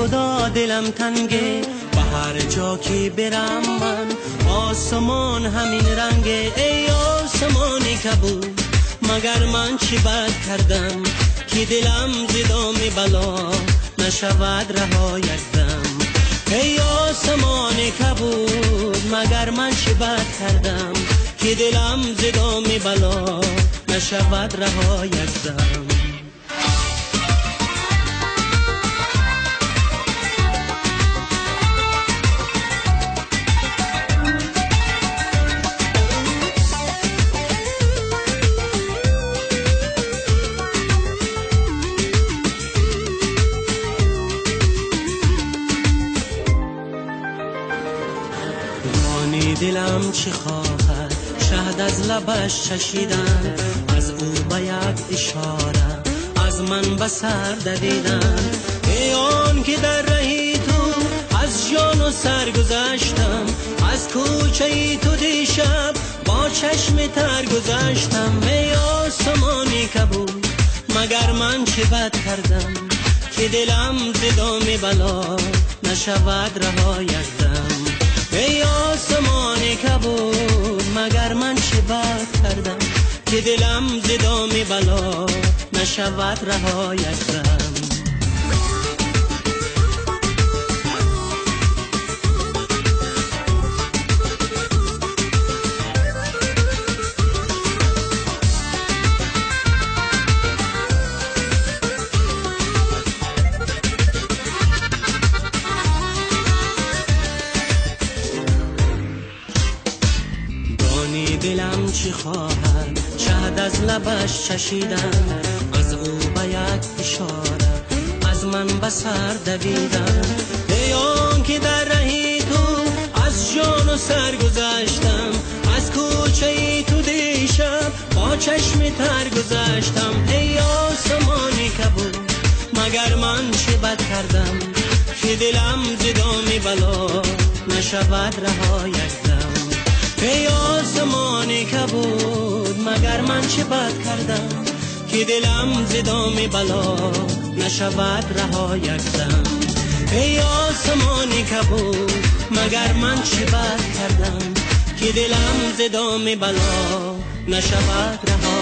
خدا دلم تنگه، به هر جا که برم من آسمان همین رنگه. ای آسمانی کبود مگر من چی بد کردم که دلم ز دام بلا نشود رها یک دم. ای آسمان کبود مگر من چی بد کردم که دلم ز دام بلا نشود رها یک دم. دلم چی خواهد شهد از لبش چشیدن، از او به یک اشاره از من به سر دویدن. ای آن که در رهی تو از جان و سر گذشتم، از کوچه تو دیشب با چشم تر گذشتم. ای آسمانی کبود مگر من چه بد کردم که دلم ز دام بلا نشود رها یک دم. ای آسمان کبود مگر من چه بد کردم که دلم ز دام بلا نشود رها یک دم. دلم چی خواهد شهد از لبش چشیدن، از او به یک اشاره از من به سر دویدن. ای آن که در رهی تو از جان و سر گذشتم، از کوچه تو دیشب با چشم تر گذشتم. ای آسمانی کبود مگر من چه بد کردم که دلم ز دام بلا نشود رها یک دم. ای آسمانی کبود مگر من چه بد کردم که دلم ز دام بلا نشود رها یک دم. ای آسمانی کبود مگر من چه بد کردم که دلم ز دام بلا نشود رها